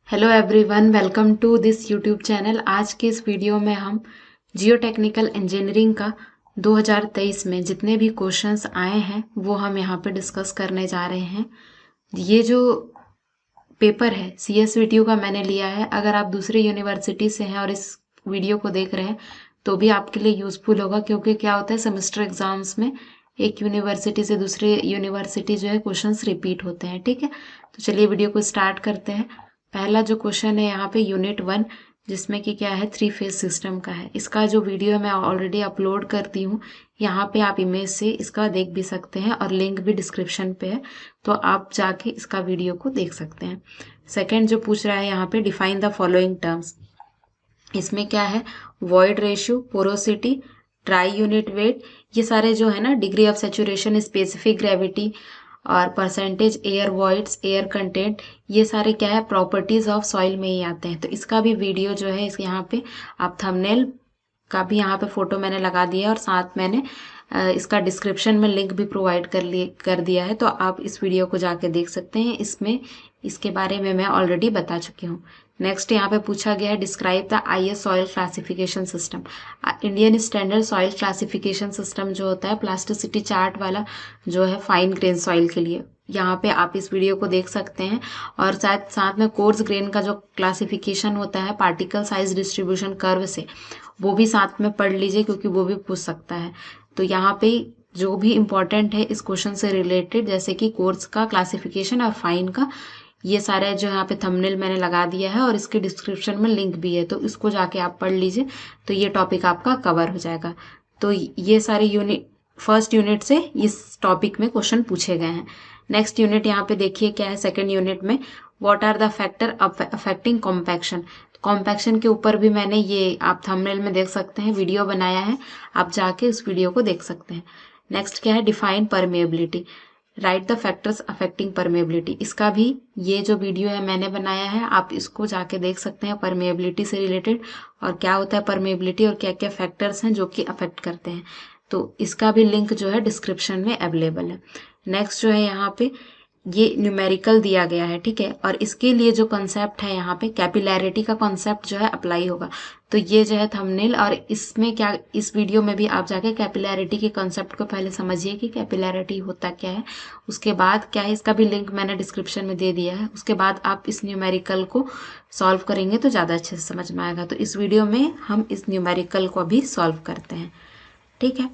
Hello everyone, welcome to this YouTube channel. आज के इस वीडियो में हम जियो टेक्निकल इंजीनियरिंग का 2023 में जितने भी क्वेश्चंस आए हैं वो हम यहाँ पे डिस्कस करने जा रहे हैं। ये जो पेपर है CSVTU का मैंने लिया है। अगर आप दूसरी यूनिवर्सिटी से हैं और इस वीडियो को देख रहे हैं तो भी आपके लिए यूज़फुल होगा, क्योंकि क्या होता है सेमेस्टर एग्जाम्स में एक यूनिवर्सिटी से दूसरी यूनिवर्सिटी जो है क्वेश्चंस रिपीट होते हैं। ठीक है, तो चलिए वीडियो को स्टार्ट करते हैं। पहला जो क्वेश्चन है यहाँ पे यूनिट 1, जिसमें कि क्या है 3 फेज सिस्टम का है। इसका जो वीडियो मैं ऑलरेडी अपलोड करती हूँ, यहाँ पे आप इमेज से इसका देख भी सकते हैं और लिंक भी डिस्क्रिप्शन पे है, तो आप जाके इसका वीडियो को देख सकते हैं। सेकंड जो पूछ रहा है यहाँ पे, डिफाइन द फॉलोइंग टर्म्स। इसमें क्या है, void ratio, porosity, dry unit weight, ये सारे जो है ना, degree of saturation, specific gravity और percentage air voids, air content, ये सारे क्या है प्रॉपर्टीज ऑफ सॉइल में ही आते हैं। तो इसका भी वीडियो जो है इस यहाँ पे आप थंबनेल का भी यहाँ पे फोटो मैंने लगा दिया है और साथ मैंने इसका डिस्क्रिप्शन में लिंक भी प्रोवाइड कर दिया है, तो आप इस वीडियो को जाके देख सकते हैं। इसमें इसके बारे में मैं ऑलरेडी बता चुकी हूँ। नेक्स्ट यहाँ पे पूछा गया है, describe the IS soil classification system. Indian standard soil classification system जो होता है प्लास्टिसिटी चार्ट वाला, जो है फाइन ग्रेन सॉइल के लिए, यहाँ पे आप इस वीडियो को देख सकते हैं। और साथ साथ में कोर्स ग्रेन का जो क्लासिफिकेशन होता है पार्टिकल साइज डिस्ट्रीब्यूशन कर्व से, वो भी साथ में पढ़ लीजिए, क्योंकि वो भी पूछ सकता है। तो यहाँ पे जो भी इम्पोर्टेंट है इस क्वेश्चन से रिलेटेड, जैसे कि कोर्स का क्लासिफिकेशन और फाइन का, ये सारे जो यहाँ पे थंबनेल मैंने लगा दिया है और इसके डिस्क्रिप्शन में लिंक भी है, तो इसको जाके आप पढ़ लीजिए, तो ये टॉपिक आपका कवर हो जाएगा। तो ये सारे यूनिट, फर्स्ट यूनिट से इस टॉपिक में क्वेश्चन पूछे गए हैं। नेक्स्ट यूनिट यहाँ पे देखिए क्या है, सेकेंड यूनिट में, what are the factor affecting compaction. Compaction के ऊपर भी मैंने, ये आप थंबनेल में देख सकते हैं, वीडियो बनाया है, आप जाके उस वीडियो को देख सकते हैं। नेक्स्ट क्या है, define permeability, right the factors affecting permeability. इसका भी ये जो वीडियो है मैंने बनाया है, आप इसको जाके देख सकते हैं परमेबिलिटी से रिलेटेड, और क्या होता है परमेबिलिटी और क्या क्या फैक्टर्स हैं जो कि अफेक्ट करते हैं। तो इसका भी लिंक जो है डिस्क्रिप्शन में अवेलेबल है। नेक्स्ट जो है यहाँ पे, ये न्यूमेरिकल दिया गया है, ठीक है, और इसके लिए जो कॉन्सेप्ट है यहाँ पे कैपिलैरिटी का कॉन्सेप्ट जो है अप्लाई होगा। तो ये जो है थंबनेल, और इसमें क्या, इस वीडियो में भी आप जाके कैपिलैरिटी के कॉन्सेप्ट को पहले समझिए कि कैपिलैरिटी होता क्या है, उसके बाद क्या है, इसका भी लिंक मैंने डिस्क्रिप्शन में दे दिया है। उसके बाद आप इस न्यूमेरिकल को सॉल्व करेंगे तो ज़्यादा अच्छे से समझ में आएगा। तो इस वीडियो में हम इस न्यूमेरिकल को भी सॉल्व करते हैं, ठीक है।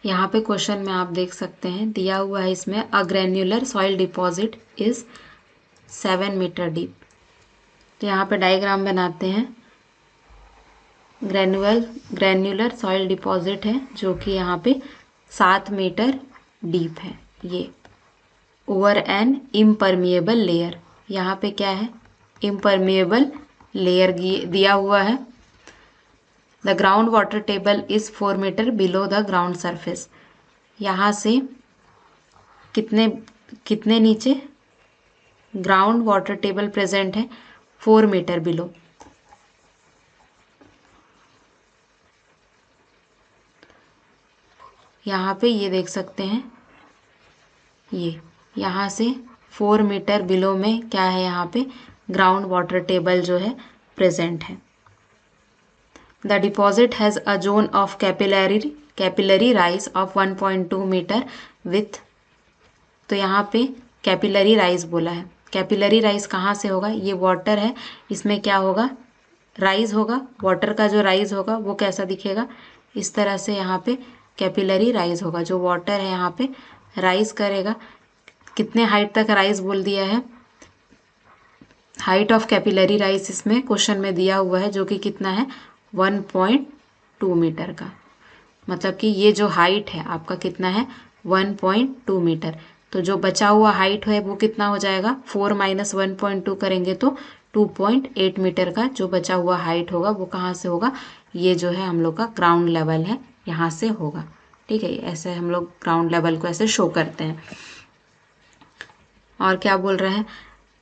यहाँ पे क्वेश्चन में आप देख सकते हैं, दिया हुआ है इसमें, a granular soil deposit is 7 metre deep. तो यहाँ पे डायग्राम बनाते हैं। ग्रेन्युलर सॉइल डिपॉजिट है जो कि यहाँ पे 7 मीटर डीप है, ये ओवर एन इम्परमिएबल लेयर। यहाँ पे क्या है, इम्परमिएबल लेयर दिया हुआ है। The ground water table is 4 metre below the ground surface. यहाँ से कितने कितने नीचे ग्राउंड वाटर टेबल प्रेजेंट है, 4 मीटर बिलो। यहाँ पे ये देख सकते हैं, ये यहाँ से 4 मीटर बिलो में क्या है, यहाँ पे ग्राउंड वाटर टेबल जो है प्रेजेंट है। The deposit has a zone of capillary rise of 1.2 metre with. तो यहाँ पे कैपिलरी राइज बोला है। कैपिलरी राइज कहाँ से होगा, ये वाटर है, इसमें क्या होगा, राइज होगा। वाटर का जो राइज होगा वो कैसा दिखेगा, इस तरह से यहाँ पे कैपिलरी राइज होगा। जो वाटर है यहाँ पे राइज करेगा। कितने हाइट तक राइज बोल दिया है, हाइट ऑफ कैपिलरी राइज इसमें क्वेश्चन में दिया हुआ है, जो कि कितना है 1.2 मीटर का। मतलब कि ये जो हाइट है आपका कितना है 1.2 मीटर। तो जो बचा हुआ हाइट है वो कितना हो जाएगा, 4 माइनस 1.2 करेंगे तो 2.8 मीटर का जो बचा हुआ हाइट होगा वो कहाँ से होगा, ये जो है हम लोग का ग्राउंड लेवल है, यहाँ से होगा, ठीक है। ऐसे हम लोग ग्राउंड लेवल को ऐसे शो करते हैं। और क्या बोल रहे हैं,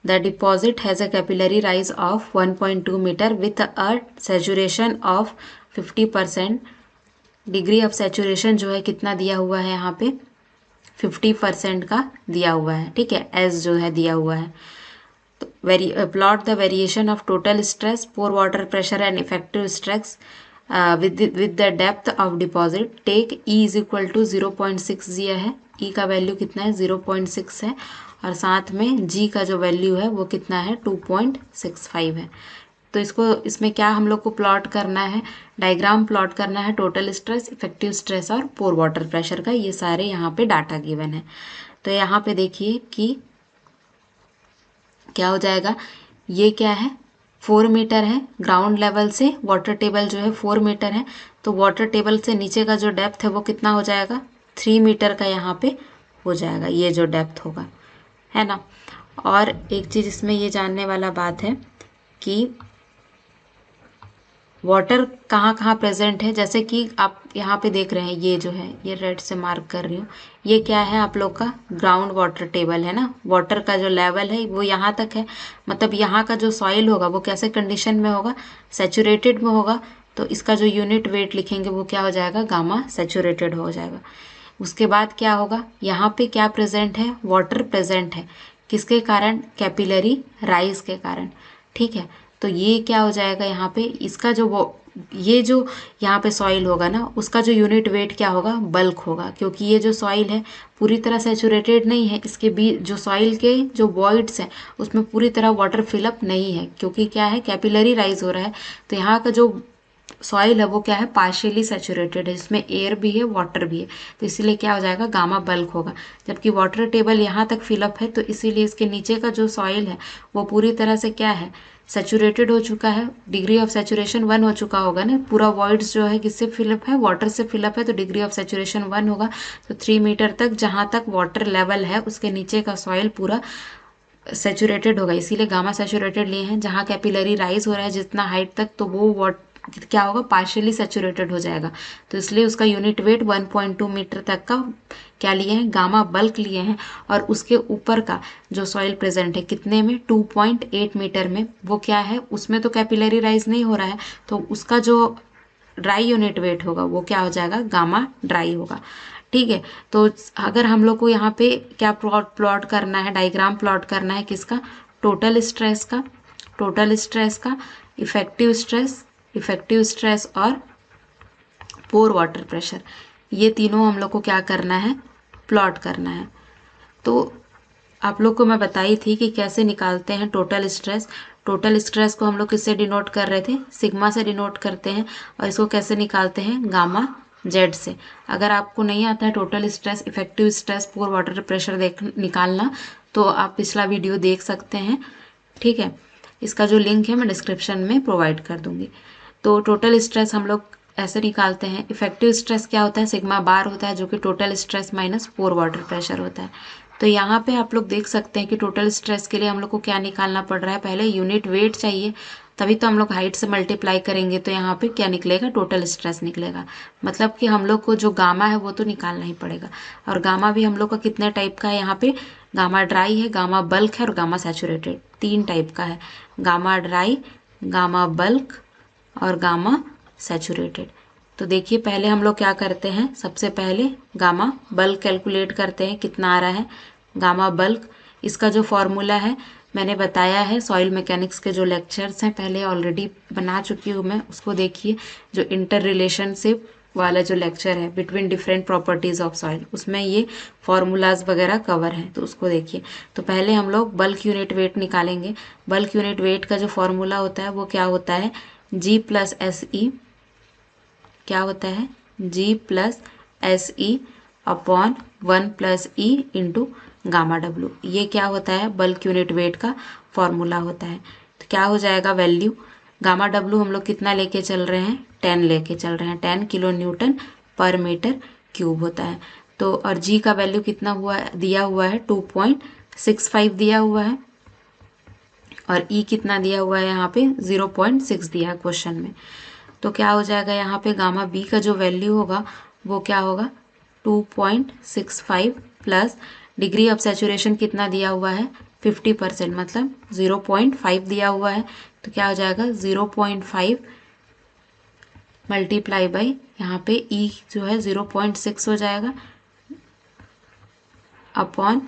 the deposit has a capillary rise of 1.2 metre with a saturation of 50%। Degree of saturation जो है कितना दिया हुआ है यहाँ पे, 50% का दिया हुआ है, ठीक है, एस जो है दिया हुआ है। तो plot the variation of total stress, pore water pressure and effective stress with the depth of deposit. Take E is equal to 0.6 दिया है, ई का वैल्यू कितना है 0.6 है, और साथ में जी का जो वैल्यू है वो कितना है 2.65 है। तो इसमें क्या हम लोग को प्लॉट करना है, डायग्राम प्लॉट करना है टोटल स्ट्रेस, इफेक्टिव स्ट्रेस और पोर वाटर प्रेशर का। ये सारे यहाँ पे डाटा गिवन है। तो यहाँ पे देखिए कि क्या हो जाएगा, ये क्या है 4 मीटर है, ग्राउंड लेवल से वाटर टेबल जो है 4 मीटर है, तो वाटर टेबल से नीचे का जो डेप्थ है वो कितना हो जाएगा 3 मीटर का यहाँ पे हो जाएगा, ये जो डेप्थ होगा, है ना। और एक चीज़ इसमें ये जानने वाला बात है कि वाटर कहाँ कहाँ प्रेजेंट है। जैसे कि आप यहाँ पे देख रहे हैं, ये जो है ये रेड से मार्क कर रही हूँ, ये क्या है आप लोग का ग्राउंड वाटर टेबल है ना। वाटर का जो लेवल है वो यहाँ तक है, मतलब यहाँ का जो सॉइल होगा वो कैसे कंडीशन में होगा, सैचुरेटेड में होगा। तो इसका जो यूनिट वेट लिखेंगे वो क्या हो जाएगा, गामा सैचुरेटेड हो जाएगा। उसके बाद क्या होगा, यहाँ पे क्या प्रेजेंट है, वाटर प्रेजेंट है, किसके कारण, कैपिलरी राइज के कारण, ठीक है। तो ये क्या हो जाएगा यहाँ पे, इसका जो वो ये जो यहाँ पे सॉइल होगा ना, उसका जो यूनिट वेट क्या होगा, बल्क होगा, क्योंकि ये जो सॉइल है पूरी तरह सैचुरेटेड नहीं है, इसके बीच जो सॉइल के जो वॉइड्स हैं उसमें पूरी तरह वाटर फिलअप नहीं है, क्योंकि क्या है कैपिलरी राइज हो रहा है। तो यहाँ का जो सॉइल है वो क्या है, पार्शियली सैचुरेटेड है, इसमें एयर भी है वाटर भी है, तो इसीलिए क्या हो जाएगा, गामा बल्क होगा। जबकि वाटर टेबल यहाँ तक फिलअप है, तो इसीलिए इसके नीचे का जो सॉइल है वो पूरी तरह से क्या है, सैचुरेटेड हो चुका है। डिग्री ऑफ सैचुरेशन 1 हो चुका होगा ना, पूरा वॉइड्स जो है किससे फिलअप है, वाटर से फिलअप है, तो डिग्री ऑफ सैचुरेशन 1 होगा। तो 3 मीटर तक जहाँ तक वाटर लेवल है उसके नीचे का सॉइल पूरा सैचुरेटेड होगा, इसीलिए गामा सैचुरेटेड लिए हैं। जहाँ कैपिलरी राइज हो रहा है जितना हाइट तक, तो वो क्या होगा, पार्शियली सैचुरेटेड हो जाएगा, तो इसलिए उसका यूनिट वेट 1.2 मीटर तक का क्या लिए हैं, गामा बल्क लिए हैं। और उसके ऊपर का जो सॉइल प्रेजेंट है कितने में, 2.8 मीटर में, वो क्या है, उसमें तो कैपिलरी राइज नहीं हो रहा है, तो उसका जो ड्राई यूनिट वेट होगा वो क्या हो जाएगा, गामा ड्राई होगा, ठीक है। तो अगर हम लोग को यहाँ पे क्या प्लॉट करना है, डायग्राम प्लॉट करना है किसका, टोटल स्ट्रेस का, टोटल स्ट्रेस का, इफेक्टिव स्ट्रेस, इफेक्टिव स्ट्रेस और पोर वाटर प्रेशर, ये तीनों हम लोग को क्या करना है, प्लॉट करना है। तो आप लोग को मैं बताई थी कि कैसे निकालते हैं टोटल स्ट्रेस। टोटल स्ट्रेस को हम लोग किससे डिनोट कर रहे थे, सिग्मा से डिनोट करते हैं, और इसको कैसे निकालते हैं, गामा जेड से। अगर आपको नहीं आता है total stress, effective stress, pore water pressure निकालना, तो आप पिछला वीडियो देख सकते हैं, ठीक है। इसका जो लिंक है मैं डिस्क्रिप्शन में प्रोवाइड कर दूंगी। तो टोटल स्ट्रेस हम लोग ऐसे निकालते हैं। इफेक्टिव स्ट्रेस क्या होता है, सिग्मा बार होता है, जो कि टोटल स्ट्रेस माइनस पोर वाटर प्रेशर होता है। तो यहाँ पे आप लोग देख सकते हैं कि टोटल स्ट्रेस के लिए हम लोग को क्या निकालना पड़ रहा है, पहले यूनिट वेट चाहिए, तभी तो हम लोग हाइट से मल्टीप्लाई करेंगे, तो यहाँ पे क्या निकलेगा, टोटल स्ट्रेस निकलेगा। मतलब कि हम लोग को जो गामा है वो तो निकालना ही पड़ेगा। और गामा भी हम लोग का कितने टाइप का है, यहाँ पे गामा ड्राई है, गामा बल्क है और गामा सैचुरेटेड, 3 टाइप का है, गामा ड्राई, गामा बल्क और गामा सैचुरेटेड। तो देखिए पहले हम लोग क्या करते हैं, सबसे पहले गामा बल्क कैलकुलेट करते हैं, कितना आ रहा है गामा बल्क। इसका जो फॉर्मूला है मैंने बताया है, सॉइल मैकेनिक्स के जो लेक्चर्स हैं पहले ऑलरेडी बना चुकी हूँ मैं, उसको देखिए, जो इंटर रिलेशनशिप वाला जो लेक्चर है between different properties of soil, उसमें ये फॉर्मूलाज वगैरह कवर हैं, तो उसको देखिए। तो पहले हम लोग बल्क यूनिट वेट निकालेंगे। बल्क यूनिट वेट का जो फॉर्मूला होता है वो क्या होता है, जी प्लस एस ई, क्या होता है, G plus S e upon 1 plus e into gamma डब्ल्यू, ये क्या होता है, बल्क यूनिट वेट का फॉर्मूला होता है। तो क्या हो जाएगा वैल्यू, गामा डब्ल्यू हम लोग कितना लेके चल रहे हैं, 10 लेके चल रहे हैं, 10 kilo newton per metre cube होता है। तो और जी का वैल्यू कितना हुआ, दिया हुआ है 2.65 दिया हुआ है, और ई कितना दिया हुआ है यहाँ पे 0.6 दिया है क्वेश्चन में। तो क्या हो जाएगा यहाँ पे, गामा बी का जो वैल्यू होगा वो क्या होगा 2.65 प्लस डिग्री ऑफ सैचुरेशन कितना दिया हुआ है 50%, मतलब 0.5 दिया हुआ है, तो क्या हो जाएगा 0.5 मल्टीप्लाई बाई यहाँ पे ई जो है 0.6 हो जाएगा, अपॉन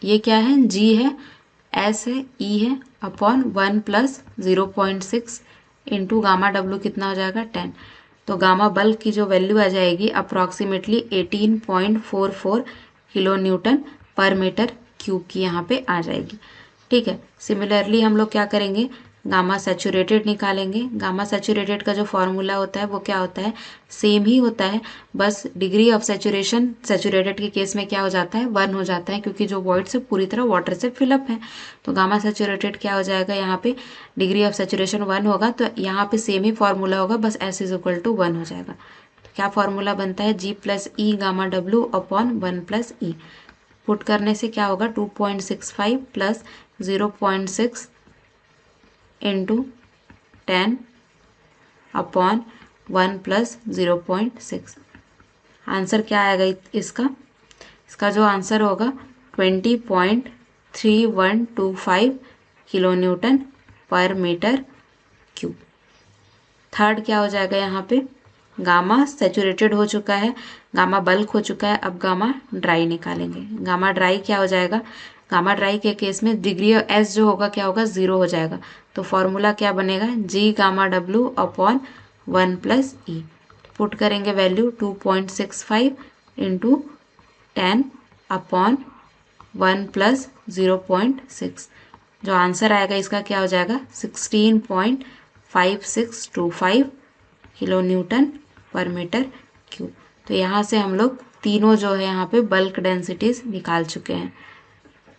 ये क्या है, जी है, एस है, ई है, upon 1 plus 0.6 into gamma W कितना हो जाएगा 10। तो गामा बल्क की जो वैल्यू आ जाएगी approximately 18.44 kilo newton per metre cube की यहाँ पे आ जाएगी। ठीक है, सिमिलरली हम लोग क्या करेंगे, गामा सैचुरेटेड निकालेंगे। गामा सैचुरेटेड का जो फॉर्मूला होता है वो क्या होता है, सेम ही होता है, बस डिग्री ऑफ सैचुरेशन सैचुरेटेड के केस में क्या हो जाता है 1 हो जाता है, क्योंकि जो वॉइड से पूरी तरह वाटर से फिलअप है। तो गामा सैचुरेटेड क्या हो जाएगा, यहाँ पे डिग्री ऑफ सैचुरेशन 1 होगा, तो यहाँ पे सेम ही फॉर्मूला होगा, बस S इज इक्वल टू 1 हो जाएगा। तो क्या फॉर्मूला बनता है, G प्लस ई गामा डब्ल्यू अपॉन 1 प्लस ई। पुट करने से क्या होगा 2.65 plus 0.6 into 10 upon 1 plus 0.6। Answer क्या आएगा इसका जो आंसर होगा 20.3125 kilo newton per metre cube. Third क्या हो जाएगा, यहाँ पे गामा सैचुरेटेड हो चुका है, गामा बल्क हो चुका है, अब गामा ड्राई निकालेंगे। गामा ड्राई क्या हो जाएगा, गामा ड्राई के केस में डिग्री एस जो होगा क्या होगा 0 हो जाएगा। तो फॉर्मूला क्या बनेगा, जी गामा डब्ल्यू अपॉन 1 प्लस ई। पुट करेंगे वैल्यू 2.65 इंटू 10 अपॉन 1 प्लस 0.6। जो आंसर आएगा इसका क्या हो जाएगा 16.5625 kilo newton per metre cube. तो यहाँ से हम लोग तीनों जो है यहाँ पे बल्क डेंसिटीज निकाल चुके हैं।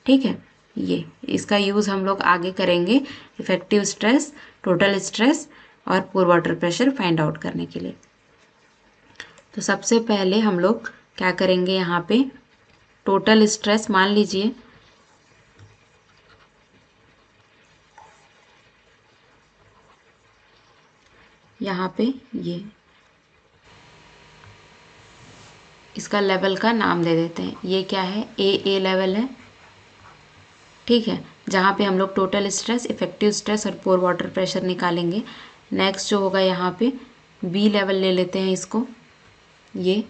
ठीक है, ये इसका यूज़ हम लोग आगे करेंगे इफेक्टिव स्ट्रेस, टोटल स्ट्रेस और पोर वाटर प्रेशर फाइंड आउट करने के लिए। तो सबसे पहले हम लोग क्या करेंगे, यहाँ पे टोटल स्ट्रेस मान लीजिए यहाँ पे ये इसका लेवल का नाम दे देते हैं, ये क्या है ए लेवल है। ठीक है, जहाँ पे हम लोग टोटल स्ट्रेस, इफेक्टिव स्ट्रेस और पोर वाटर प्रेशर निकालेंगे। नेक्स्ट जो होगा यहाँ पे बी लेवल ले लेते हैं इसको, ये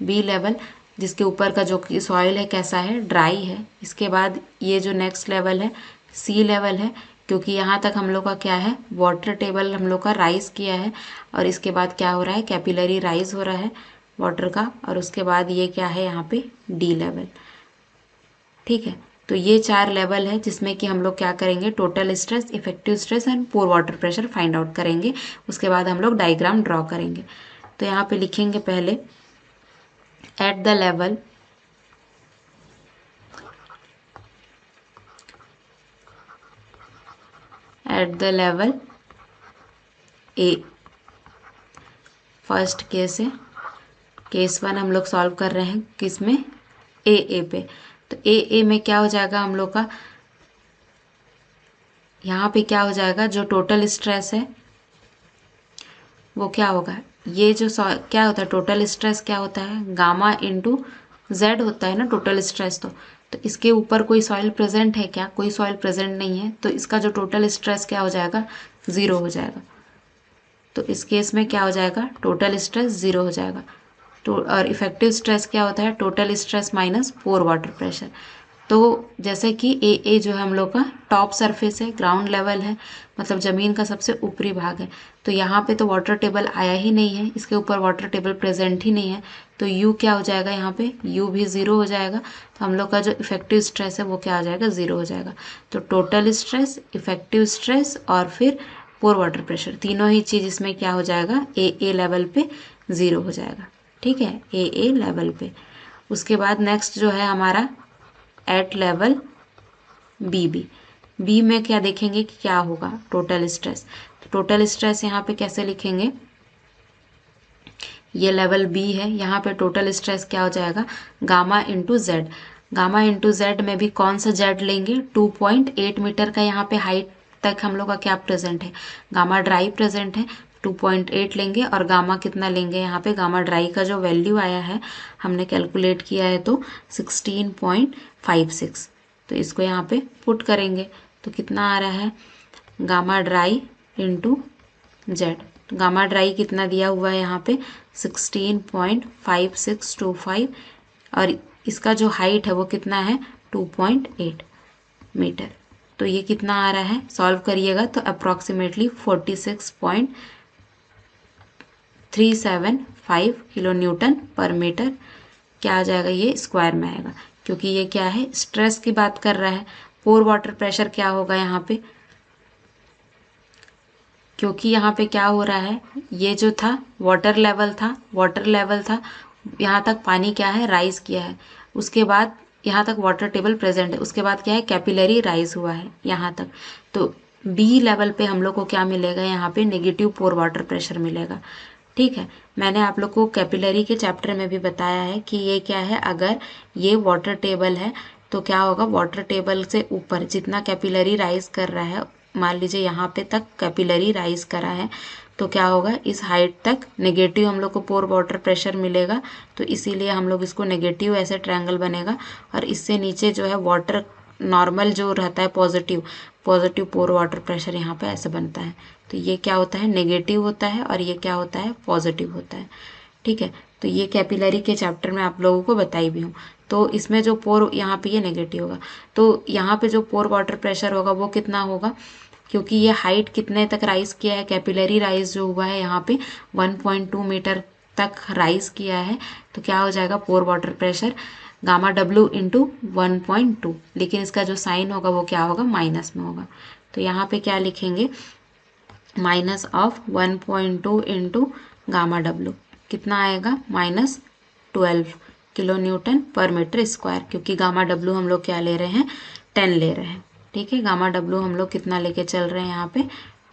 बी लेवल जिसके ऊपर का जो सॉइल है कैसा है, ड्राई है। इसके बाद ये जो नेक्स्ट लेवल है सी लेवल है, क्योंकि यहाँ तक हम लोग का क्या है वाटर टेबल हम लोग का राइज किया है, और इसके बाद क्या हो रहा है कैपिलरी राइज हो रहा है वाटर का, और उसके बाद ये क्या है यहाँ पे डी लेवल। ठीक है, तो ये 4 लेवल है जिसमें कि हम लोग क्या करेंगे total stress, effective stress and pore water pressure find out करेंगे। उसके बाद हम लोग डायग्राम ड्रॉ करेंगे। तो यहाँ पे लिखेंगे पहले at the level A, first case है, केस 1 हम लोग सॉल्व कर रहे हैं किसमें ए पे। तो ए में क्या हो जाएगा हम लोग का, यहाँ पे क्या हो जाएगा जो टोटल स्ट्रेस है वो क्या होगा, ये जो क्या होता है टोटल स्ट्रेस क्या होता है गामा इंटू जेड होता है ना टोटल स्ट्रेस। तो इसके ऊपर कोई सॉइल प्रेजेंट है क्या, कोई सॉइल प्रेजेंट नहीं है, तो इसका जो टोटल स्ट्रेस क्या हो जाएगा 0 हो जाएगा। तो इस केस में क्या हो जाएगा टोटल स्ट्रेस 0 हो जाएगा। तो और इफेक्टिव स्ट्रेस क्या होता है टोटल स्ट्रेस माइनस पोर वाटर प्रेशर। तो जैसे कि ए जो है हम लोग का टॉप सरफेस है, ग्राउंड लेवल है, मतलब ज़मीन का सबसे ऊपरी भाग है। तो यहाँ पे तो वाटर टेबल आया ही नहीं है, इसके ऊपर वाटर टेबल प्रेजेंट ही नहीं है, तो यू क्या हो जाएगा यहाँ पे यू भी 0 हो जाएगा। तो हम लोग का जो इफेक्टिव स्ट्रेस है वो क्या हो जाएगा 0 हो जाएगा। तो टोटल स्ट्रेस, इफेक्टिव स्ट्रेस और फिर पोर वाटर प्रेशर तीनों ही चीज़ इसमें क्या हो जाएगा ए लेवल पे 0 हो जाएगा। ठीक है, ए लेवल पे। उसके बाद नेक्स्ट जो है हमारा एट लेवल बी में क्या देखेंगे कि क्या होगा टोटल स्ट्रेस। तो टोटल स्ट्रेस यहाँ पे कैसे लिखेंगे, ये लेवल बी है, यहाँ पे टोटल स्ट्रेस क्या हो जाएगा gamma into Z. Gamma into Z में भी कौन सा जेड लेंगे 2.8 मीटर का यहाँ पे हाइट तक हम लोग का क्या प्रेजेंट है, गामा ड्राई प्रेजेंट है, 2.8 लेंगे। और गामा कितना लेंगे, यहाँ पे गामा ड्राई का जो वैल्यू आया है हमने कैलकुलेट किया है तो 16.56। तो इसको यहाँ पे पुट करेंगे तो कितना आ रहा है gamma dry into Z. Gamma dry कितना दिया हुआ है यहाँ पे 16.5625, और इसका जो हाइट है वो कितना है 2.8 मीटर। तो ये कितना आ रहा है, सॉल्व करिएगा तो approximately 46.375 kilo newton per metre क्या आ जाएगा, ये स्क्वायर में आएगा, क्योंकि ये क्या है, स्ट्रेस की बात कर रहा है। पोर वाटर प्रेशर क्या होगा यहाँ पे, क्योंकि यहाँ पे क्या हो रहा है, ये जो था वाटर लेवल था, यहाँ तक पानी क्या है, राइज किया है, उसके बाद यहाँ तक वाटर टेबल प्रेजेंट है, उसके बाद क्या है, कैपिलरी राइज हुआ है यहाँ तक। तो बी लेवल पे हम लोग को क्या मिलेगा, यहाँ पे नेगेटिव पोर वाटर प्रेशर मिलेगा। ठीक है, मैंने आप लोग को कैपिलरी के चैप्टर में भी बताया है कि ये क्या है, अगर ये वाटर टेबल है तो क्या होगा, वाटर टेबल से ऊपर जितना कैपिलरी राइज कर रहा है, मान लीजिए यहाँ पे तक कैपिलरी राइज करा है, तो क्या होगा, इस हाइट तक नेगेटिव हम लोग को पोर वाटर प्रेशर मिलेगा, तो इसीलिए हम लोग इसको नेगेटिव ऐसे ट्रायंगल बनेगा, और इससे नीचे जो है वाटर नॉर्मल जो रहता है पॉजिटिव पोर वाटर प्रेशर यहाँ पे ऐसे बनता है। तो ये क्या होता है, नेगेटिव होता है, और ये क्या होता है, पॉजिटिव होता है। ठीक है, तो ये कैपिलरी के चैप्टर में आप लोगों को बताई भी हूँ। तो इसमें जो पोर यहाँ पे ये नेगेटिव होगा, तो यहाँ पे जो पोर वाटर प्रेशर होगा वो कितना होगा, क्योंकि ये हाइट कितने तक राइज किया है, कैपिलरी राइज जो हुआ है यहाँ पे 1.2 मीटर तक राइज किया है, तो क्या हो जाएगा, पोर वाटर प्रेशर गामा डब्ल्यू इंटू 1.2, लेकिन इसका जो साइन होगा वो क्या होगा, माइनस में होगा। तो यहाँ पे क्या लिखेंगे, minus of 1.2 into gamma W कितना आएगा, -12 kilo newton per metre square, क्योंकि गामा डब्ल्यू हम लोग क्या ले रहे हैं, 10 ले रहे हैं। ठीक है, गामा डब्ल्यू हम लोग कितना लेके चल रहे हैं, यहाँ पे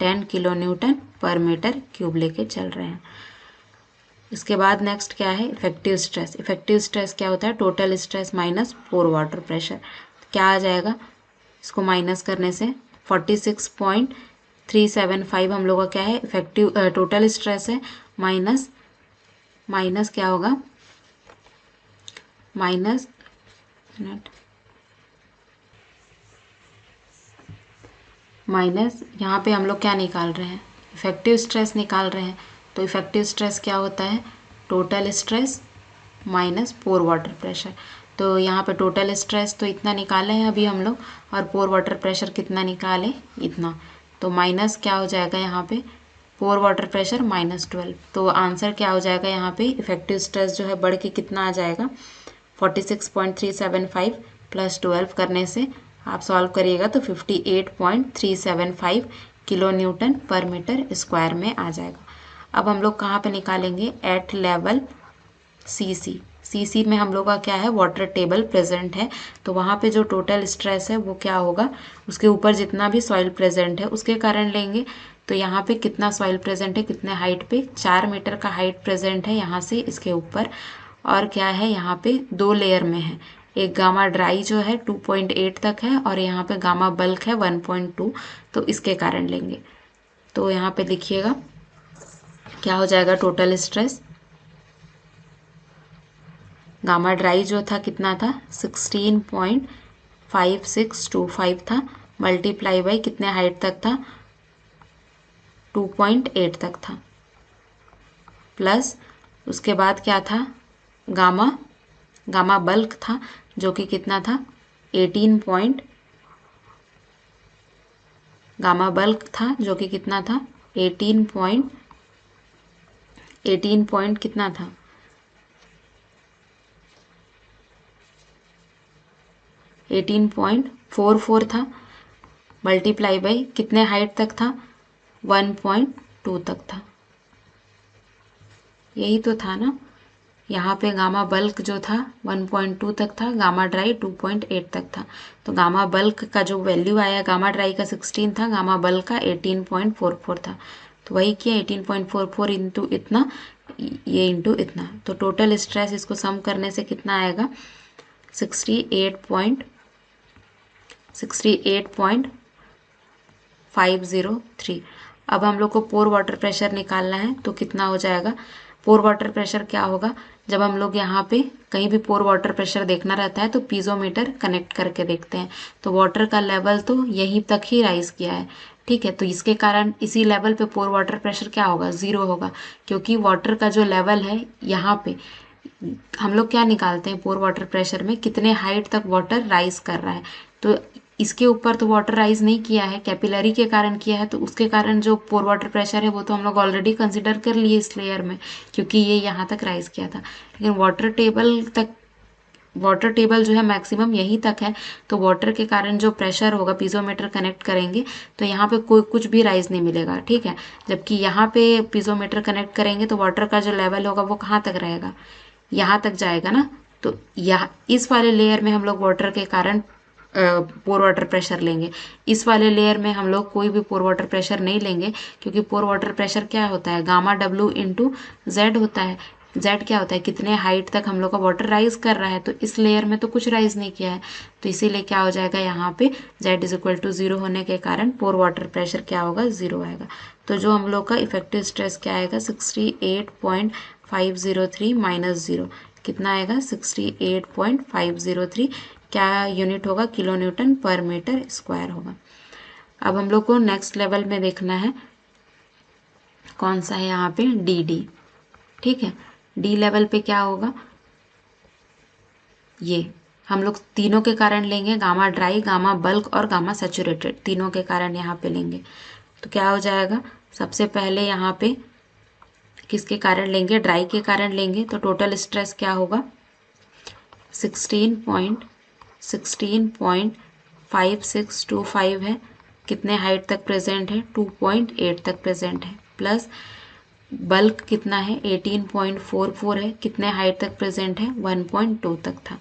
10 kilo newton per metre cube लेके चल रहे हैं। इसके बाद नेक्स्ट क्या है, इफेक्टिव स्ट्रेस। इफेक्टिव स्ट्रेस क्या होता है, टोटल स्ट्रेस माइनस पोर वाटर प्रेशर, क्या आ जाएगा, इसको माइनस करने से 46.375 हम लोग का क्या है, इफेक्टिव टोटल स्ट्रेस है, माइनस क्या होगा, माइनस यहाँ पे हम लोग क्या निकाल रहे हैं, इफेक्टिव स्ट्रेस निकाल रहे हैं। तो इफेक्टिव स्ट्रेस क्या होता है, टोटल स्ट्रेस माइनस पोर वाटर प्रेशर। तो यहाँ पे टोटल स्ट्रेस तो इतना निकाले हैं अभी हम लोग, और पोर वाटर प्रेशर कितना निकाले, इतना, तो माइनस क्या हो जाएगा यहाँ पे, पोर वाटर प्रेशर -12। तो आंसर क्या हो जाएगा यहाँ पे, इफेक्टिव स्ट्रेस जो है बढ़ के कितना आ जाएगा, 46.375 प्लस 12 करने से आप सॉल्व करिएगा तो 58.375 kilo newton per metre square में आ जाएगा। अब हम लोग कहाँ पे निकालेंगे, एट लेवल सी में हम लोग का क्या है, वाटर टेबल प्रेजेंट है, तो वहाँ पे जो टोटल स्ट्रेस है वो क्या होगा, उसके ऊपर जितना भी सॉइल प्रेजेंट है उसके कारण लेंगे। तो यहाँ पे कितना सॉइल प्रेजेंट है, कितने हाइट पे, 4 मीटर का हाइट प्रेजेंट है यहाँ से इसके ऊपर, और क्या है यहाँ पे 2 लेयर में है, एक गामा ड्राई जो है 2.8 तक है, और यहाँ पे गामा बल्क है 1.2, तो इसके कारण लेंगे। तो यहाँ पे लिखिएगा क्या हो जाएगा, टोटल स्ट्रेस गामा ड्राई जो था कितना था, 16.5625 था, मल्टीप्लाई बाई कितने हाइट तक था, 2.8 तक था, प्लस उसके बाद क्या था, गामा बल्क था जो कि कितना था, 18 गामा बल्क था जो कि कितना था, 18 कितना था, 18.44 था, मल्टीप्लाई बाई कितने हाइट तक था, 1.2 तक था, यही तो था ना। यहाँ पे गामा बल्क जो था 1.2 तक था, गामा ड्राई 2.8 तक था, तो गामा बल्क का जो वैल्यू आया, गामा ड्राई का 16 था, गामा बल्क का 18.44 था, तो वही किया 18.44 इंटू इतना, ये इंटू इतना, तो टोटल स्ट्रेस इसको सम करने से कितना आएगा, 68.503। अब हम लोग को पोर वाटर प्रेशर निकालना है, तो कितना हो जाएगा, पोर वाटर प्रेशर क्या होगा, जब हम लोग यहाँ पे कहीं भी पोर वाटर प्रेशर देखना रहता है तो पीजोमीटर कनेक्ट करके देखते हैं, तो वाटर का लेवल तो यहीं तक ही राइज किया है। ठीक है, तो इसके कारण इसी लेवल पे पोर वाटर प्रेशर क्या होगा, 0 होगा, क्योंकि वाटर का जो लेवल है यहाँ पे हम लोग क्या निकालते हैं, पोर वाटर प्रेशर में कितने हाइट तक वाटर राइज कर रहा है, तो इसके ऊपर तो वाटर राइज नहीं किया है, कैपिलरी के कारण किया है, तो उसके कारण जो पोर वाटर प्रेशर है वो तो हम लोग ऑलरेडी कंसिडर कर लिए इस लेयर में, क्योंकि ये यहाँ तक राइज किया था। लेकिन वाटर टेबल जो है मैक्सिमम यहीं तक है, तो वाटर के कारण जो प्रेशर होगा, पीजोमीटर कनेक्ट करेंगे तो यहाँ पे कोई कुछ भी राइज नहीं मिलेगा, ठीक है। जबकि यहाँ पे पीजोमीटर कनेक्ट करेंगे तो वाटर का जो लेवल होगा वो कहाँ तक रहेगा, यहाँ तक जाएगा ना। तो यहाँ इस वाले लेयर में हम लोग वाटर के कारण पोर वाटर प्रेशर लेंगे, इस वाले लेयर में हम लोग कोई भी पोर वाटर प्रेशर नहीं लेंगे, क्योंकि पोर वाटर प्रेशर क्या होता है, गामा डब्ल्यू इंटू जेड होता है। जेड क्या होता है, कितने हाइट तक हम लोग का वाटर राइज कर रहा है, तो इस लेयर में तो कुछ राइज नहीं किया है, तो इसीलिए क्या हो जाएगा, यहाँ पे जेड इज इक्वल टू 0 होने के कारण पोर वाटर प्रेशर क्या होगा, 0 आएगा। तो जो हम लोग का इफेक्टिव स्ट्रेस क्या आएगा, 68.503 माइनस 0 कितना आएगा, 68.503 क्या यूनिट होगा, kilo newton per metre square होगा। अब हम लोग को नेक्स्ट लेवल में देखना है कौन सा है, यहाँ पे डी, ठीक है। डी लेवल पे क्या होगा, ये हम लोग तीनों के कारण लेंगे, गामा ड्राई, गामा बल्क और गामा सैचुरेटेड, तीनों के कारण यहाँ पे लेंगे। तो क्या हो जाएगा, सबसे पहले यहाँ पे किसके कारण लेंगे, ड्राई के कारण लेंगे, तो टोटल स्ट्रेस क्या होगा, 16.5625 है, कितने हाइट तक प्रेजेंट है, 2.8 तक प्रेजेंट है, प्लस बल्क कितना है, 18.44 है, कितने हाइट तक प्रेजेंट है, 1.2 तक था।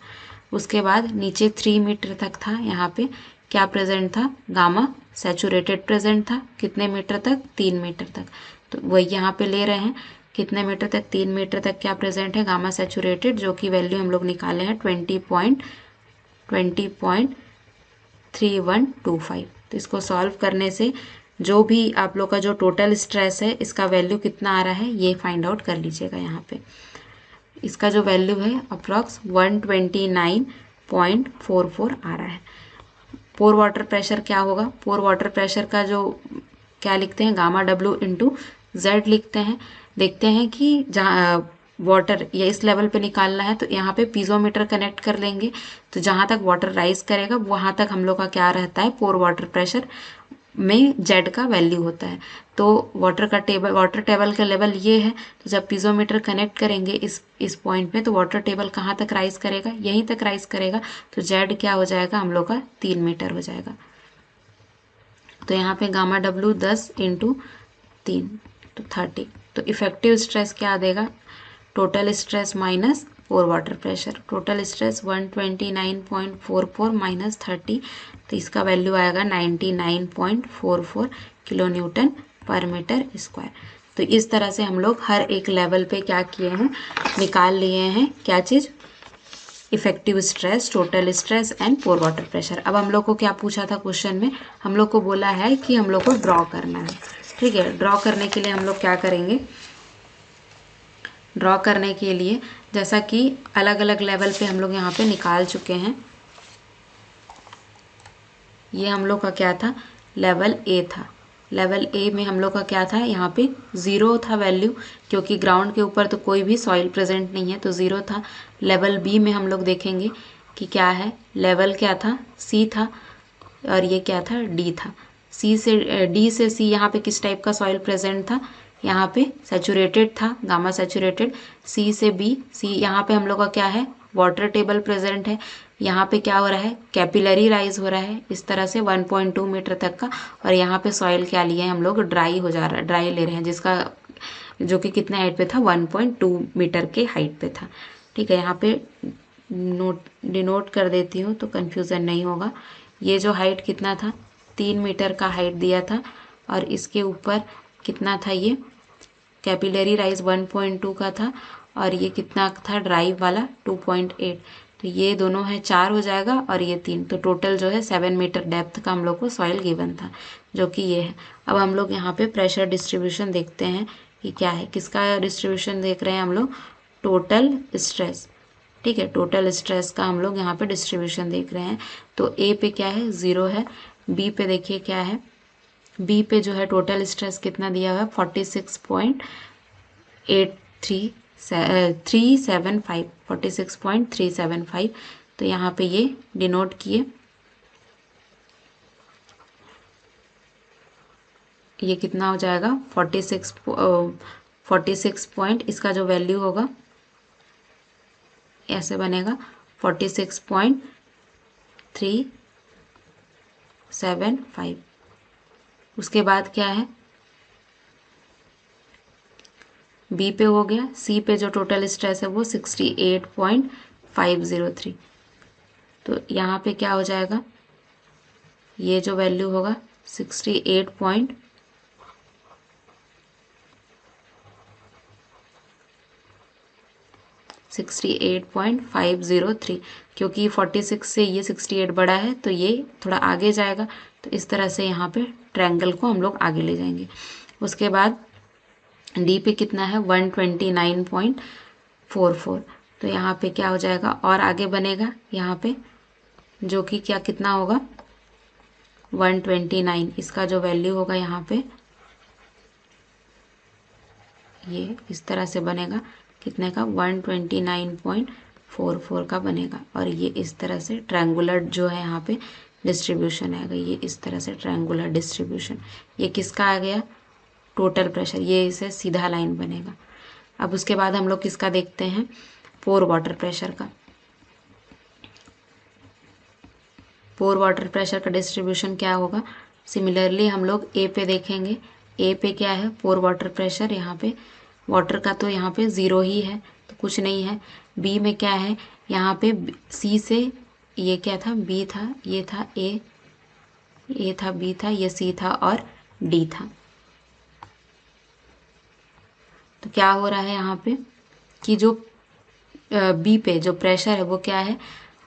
उसके बाद नीचे 3 मीटर तक था, यहाँ पे क्या प्रेजेंट था, गामा सैचुरेटेड प्रेजेंट था, कितने मीटर तक, 3 मीटर तक। तो वही यहाँ पे ले रहे हैं, कितने मीटर तक, 3 मीटर तक क्या प्रेजेंट है, गामा सैचुरेटेड, जो कि वैल्यू हम लोग निकाले हैं 20.3125। तो इसको सॉल्व करने से जो भी आप लोग का जो टोटल स्ट्रेस है, इसका वैल्यू कितना आ रहा है ये फाइंड आउट कर लीजिएगा। यहाँ पे इसका जो वैल्यू है अप्रॉक्स 129.44 आ रहा है। पोर वाटर प्रेशर क्या होगा, पोर वाटर प्रेशर का जो क्या लिखते हैं, गामा डब्ल्यू इंटू जेड लिखते हैं। देखते हैं कि जहाँ वाटर या इस लेवल पे निकालना है, तो यहाँ पे पीजोमीटर कनेक्ट कर लेंगे, तो जहाँ तक वाटर राइज करेगा वहाँ तक हम लोग का क्या रहता है, पोर वाटर प्रेशर में जेड का वैल्यू होता है। तो वाटर टेबल का लेवल ये है, तो जब पीजोमीटर कनेक्ट करेंगे इस पॉइंट पे, तो वाटर टेबल कहाँ तक राइज करेगा, यहीं तक राइज करेगा, तो जेड क्या हो जाएगा हम लोग का 3 मीटर हो जाएगा। तो यहाँ पे गामा डब्ल्यू 10 इंटू 3 तो 30। तो इफेक्टिव स्ट्रेस क्या देगा, टोटल स्ट्रेस माइनस पोर water pressure, total stress 129.44 minus 30, तो इसका वैल्यू आएगा 99.44 kilo newton per metre square. तो इस तरह से हम लोग हर एक लेवल पे क्या किए हैं, निकाल लिए हैं क्या चीज़, effective stress, total stress and pore water pressure. अब हम लोग को क्या पूछा था क्वेश्चन में, हम लोग को बोला है कि हम लोग को ड्रॉ करना है, ठीक है। ड्रॉ करने के लिए हम लोग क्या करेंगे, ड्रॉ करने के लिए जैसा कि अलग अलग लेवल पे हम लोग यहाँ पे निकाल चुके हैं। ये हम लोग का क्या था, लेवल ए था। लेवल ए में हम लोग का क्या था, यहाँ पे 0 था वैल्यू, क्योंकि ग्राउंड के ऊपर तो कोई भी सॉइल प्रेजेंट नहीं है, तो 0 था। लेवल बी में हम लोग देखेंगे कि क्या है, लेवल क्या था, सी था, और ये क्या था, डी था। डी से सी यहाँ पे किस टाइप का सॉइल प्रेजेंट था, यहाँ पे सैचुरेटेड था, गामा सैचुरेटेड। सी से बी, सी यहाँ पे हम लोग का क्या है, वाटर टेबल प्रेजेंट है। यहाँ पे क्या हो रहा है, कैपिलरी राइज हो रहा है इस तरह से 1.2 मीटर तक का। और यहाँ पे सॉइल क्या लिए हैं हम लोग, ड्राई हो जा रहा है, ड्राई ले रहे हैं, जिसका जो कि कितने हाइट पे था, 1.2 मीटर के हाइट पे था, ठीक है। यहाँ पे डिनोट कर देती हूँ तो कन्फ्यूज़न नहीं होगा। ये जो हाइट कितना था, 3 मीटर का हाइट दिया था, और इसके ऊपर कितना था, ये कैपिलरी राइज 1.2 का था, और ये कितना था ड्राई वाला 2.8। तो ये दोनों है 4 हो जाएगा, और ये 3, तो टोटल जो है 7 मीटर डेप्थ का हम लोग को सॉइल गिवन था, जो कि ये है। अब हम लोग यहाँ पे प्रेशर डिस्ट्रीब्यूशन देखते हैं कि क्या है, किसका डिस्ट्रीब्यूशन देख रहे हैं हम लोग, टोटल स्ट्रेस, ठीक है। टोटल स्ट्रेस का हम लोग यहाँ पे डिस्ट्रीब्यूशन देख रहे हैं। तो ए पे क्या है, 0 है, बी पे देखिए क्या है, बी पे जो है टोटल स्ट्रेस कितना दिया हुआ है, 46.375, तो यहाँ पे ये डिनोट किए ये कितना हो जाएगा 46 पॉइंट, इसका जो वैल्यू होगा ऐसे बनेगा 46.375। उसके बाद क्या है, बी पे हो गया, सी पे जो टोटल स्ट्रेस है वो 68.503। तो यहाँ पे क्या हो जाएगा, ये जो वैल्यू होगा 68.503, क्योंकि 46 से ये 68 बड़ा है तो ये थोड़ा आगे जाएगा। तो इस तरह से यहाँ पे ट्रायंगल को हम लोग आगे ले जाएंगे। उसके बाद डी पे कितना है 129.44। तो यहाँ पे क्या हो जाएगा और आगे बनेगा यहाँ पे, जो कि क्या कितना होगा 129, इसका जो वैल्यू होगा यहाँ पे ये इस तरह से बनेगा, कितने का 129.44 का बनेगा। और ये इस तरह से ट्रायंगुलर जो है यहाँ पे डिस्ट्रीब्यूशन आएगा, ये इस तरह से ट्रायंगुलर डिस्ट्रीब्यूशन। ये किसका आ गया, टोटल प्रेशर, ये इसे सीधा लाइन बनेगा। अब उसके बाद हम लोग किसका देखते हैं, पोर वाटर प्रेशर का। पोर वाटर प्रेशर का डिस्ट्रीब्यूशन क्या होगा, सिमिलरली हम लोग ए पे देखेंगे। ए पे क्या है पोर वाटर प्रेशर, यहाँ पे वाटर का तो यहाँ पे 0 ही है तो कुछ नहीं है। बी में क्या है, यहाँ पे सी से ये क्या था, बी था, ये था ए था, बी था, ये सी था और डी था। तो क्या हो रहा है यहाँ पे कि जो बी पे जो प्रेशर है वो क्या है,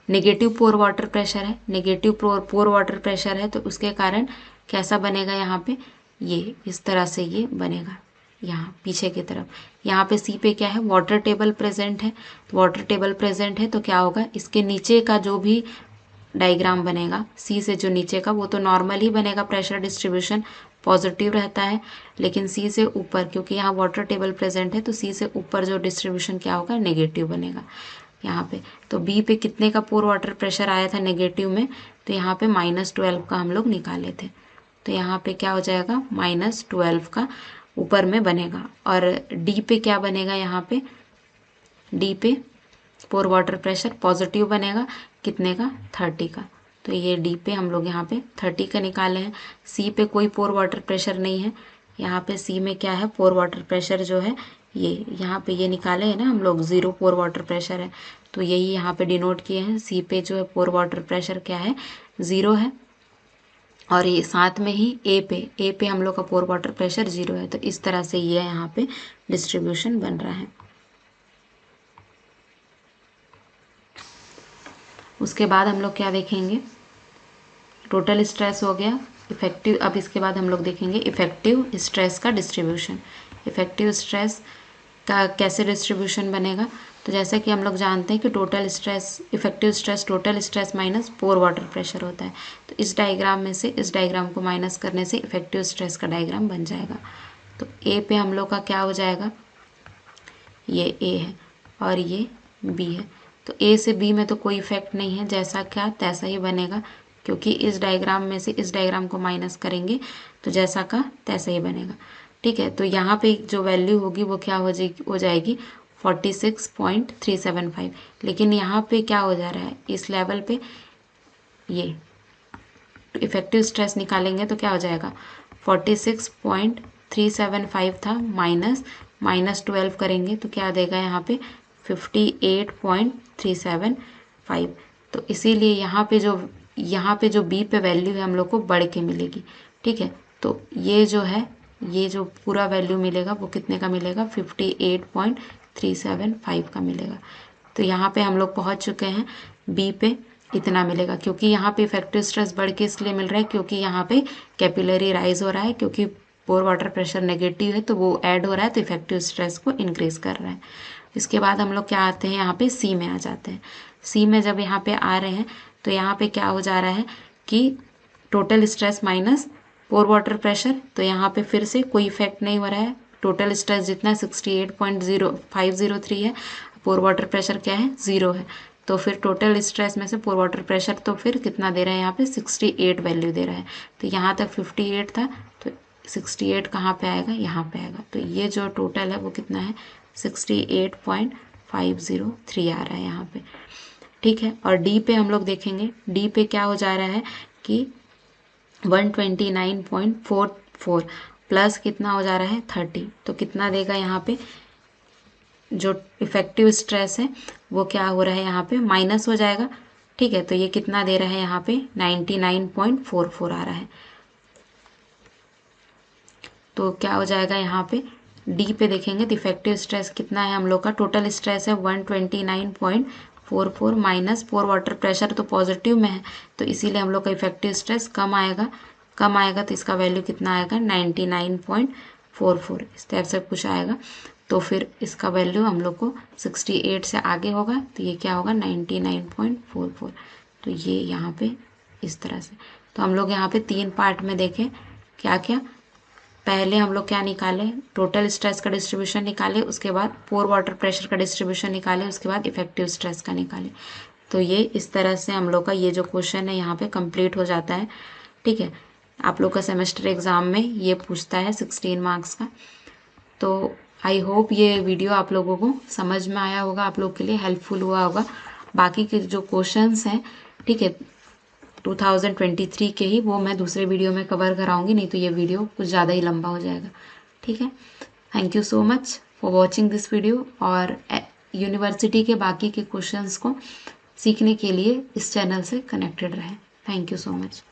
नेगेटिव पोर वाटर प्रेशर है, नेगेटिव पोर वाटर प्रेशर है। तो उसके कारण कैसा बनेगा यहाँ पे, ये इस तरह से ये बनेगा यहाँ पीछे की तरफ। यहाँ पे सी पे क्या है, वाटर टेबल प्रेजेंट है। तो वाटर टेबल प्रेजेंट है तो क्या होगा, इसके नीचे का जो भी डायग्राम बनेगा सी से जो नीचे का, वो तो नॉर्मल ही बनेगा, प्रेशर डिस्ट्रीब्यूशन पॉजिटिव रहता है। लेकिन सी से ऊपर, क्योंकि यहाँ वाटर टेबल प्रेजेंट है तो सी से ऊपर जो डिस्ट्रीब्यूशन क्या होगा, नेगेटिव बनेगा यहाँ पे। तो बी पे कितने का पोर वाटर प्रेशर आया था नेगेटिव में, तो यहाँ पे -12 का हम लोग निकाले थे। तो यहाँ पे क्या हो जाएगा, -12 का ऊपर में बनेगा। और डी पे क्या बनेगा, यहाँ पे डी पे पोर वाटर प्रेशर पॉजिटिव बनेगा, कितने का 30 का। तो ये डी पे हम लोग यहाँ पे 30 का निकाले हैं। सी पे कोई पोर वाटर प्रेशर नहीं है, यहाँ पे सी में क्या है, पोर वाटर प्रेशर जो है ये यहाँ पे ये निकाले हैं ना हम लोग, 0 पोर वाटर प्रेशर है। तो यही यहाँ पे डिनोट किए हैं, सी पे जो है पोर वाटर प्रेशर क्या है, 0 है। और ये साथ में ही ए पे हम लोग का पोर वाटर प्रेशर 0 है। तो इस तरह से ये यहाँ पे डिस्ट्रीब्यूशन बन रहा है। उसके बाद हम लोग क्या देखेंगे, टोटल स्ट्रेस हो गया, इफेक्टिव। अब इसके बाद हम लोग देखेंगे इफेक्टिव स्ट्रेस का डिस्ट्रीब्यूशन। इफेक्टिव स्ट्रेस का कैसे डिस्ट्रीब्यूशन बनेगा, तो जैसा कि हम लोग जानते हैं कि total stress, effective stress total stress minus पोर वाटर प्रेशर होता है। तो इस डायग्राम में से इस डायग्राम को माइनस करने से इफेक्टिव स्ट्रेस का डायग्राम बन जाएगा। तो ए पे हम लोग का क्या हो जाएगा, ये ए है और ये बी है। तो ए से बी में तो कोई इफेक्ट नहीं है, जैसा क्या तैसा ही बनेगा, क्योंकि इस डायग्राम में से इस डायग्राम को माइनस करेंगे तो जैसा का तैसा ही बनेगा। ठीक है, तो यहाँ पे जो वैल्यू होगी वो क्या हो जाएगी 46.375। लेकिन यहाँ पे क्या हो जा रहा है, इस लेवल पे ये इफेक्टिव स्ट्रेस निकालेंगे तो क्या हो जाएगा 46.375 था, -12 करेंगे तो क्या देगा यहाँ पे 58.375। तो इसीलिए यहाँ पे जो बी पे वैल्यू है हम लोग को बढ़ के मिलेगी। ठीक है, तो ये जो पूरा वैल्यू मिलेगा वो कितने का मिलेगा 58.375 का मिलेगा। तो यहाँ पे हम लोग पहुँच चुके हैं, बी पे इतना मिलेगा, क्योंकि यहाँ पे इफेक्टिव स्ट्रेस बढ़ के इसलिए मिल रहा है क्योंकि यहाँ पे कैपिलरी राइज हो रहा है, क्योंकि पोर वाटर प्रेशर नेगेटिव है तो वो ऐड हो रहा है तो इफेक्टिव स्ट्रेस को इंक्रीज कर रहा है। इसके बाद हम लोग क्या आते हैं, यहाँ पे सी में आ जाते हैं। सी में जब यहाँ पे आ रहे हैं तो यहाँ पे क्या हो जा रहा है कि टोटल स्ट्रेस माइनस पोर वाटर प्रेशर, तो यहाँ पे फिर से कोई इफेक्ट नहीं हो रहा है। टोटल स्ट्रेस जितना 68.0503 है, पोर वाटर प्रेशर क्या है 0 है। तो फिर टोटल स्ट्रेस में से पोर वाटर प्रेशर तो फिर कितना दे रहा है यहाँ पे 68 वैल्यू दे रहा है। तो यहाँ तक 58 था तो 68 कहाँ पे आएगा, यहाँ पे आएगा। तो ये जो टोटल है वो कितना है, 68.503 आ रहा है यहाँ पे, ठीक है। और डी पे हम लोग देखेंगे, डी पे क्या हो जा रहा है कि 129.44 प्लस कितना हो जा रहा है 30, तो कितना देगा यहाँ पे, जो इफेक्टिव स्ट्रेस है वो क्या हो रहा है यहाँ पे माइनस हो जाएगा, ठीक है। तो ये कितना दे रहा है यहाँ पे 99.44 आ रहा है। तो क्या हो जाएगा यहाँ पे डी पे देखेंगे तो इफेक्टिव स्ट्रेस कितना है हम लोग का, टोटल स्ट्रेस है 129.44 माइनस 4 वाटर प्रेशर तो पॉजिटिव में है, तो इसीलिए हम लोग का इफेक्टिव स्ट्रेस कम आएगा तो इसका वैल्यू कितना आएगा 99.44, इस टाइप से कुछ आएगा। तो फिर इसका वैल्यू हम लोग को 68 से आगे होगा, तो ये क्या होगा 99.44, तो ये यहाँ पे इस तरह से। तो हम लोग यहाँ पे 3 पार्ट में देखें क्या क्या, पहले हम लोग क्या निकाले, टोटल स्ट्रेस का डिस्ट्रीब्यूशन निकाले, उसके बाद पोर वाटर प्रेशर का डिस्ट्रीब्यूशन निकाले, उसके बाद इफेक्टिव स्ट्रेस का निकाले। तो ये इस तरह से हम लोग का ये जो क्वेश्चन है यहाँ पे कंप्लीट हो जाता है, ठीक है। आप लोग का सेमेस्टर एग्जाम में ये पूछता है 16 मार्क्स का। तो आई होप ये वीडियो आप लोगों को समझ में आया होगा, आप लोग के लिए हेल्पफुल हुआ होगा। बाकी के जो क्वेश्चंस हैं, ठीक है, 2023 के ही, वो मैं दूसरे वीडियो में कवर कराऊंगी, नहीं तो ये वीडियो कुछ ज़्यादा ही लंबा हो जाएगा, ठीक है। Thank you so much for watching this video, और यूनिवर्सिटी के बाकी के क्वेश्चंस को सीखने के लिए इस चैनल से कनेक्टेड रहें। Thank you so much.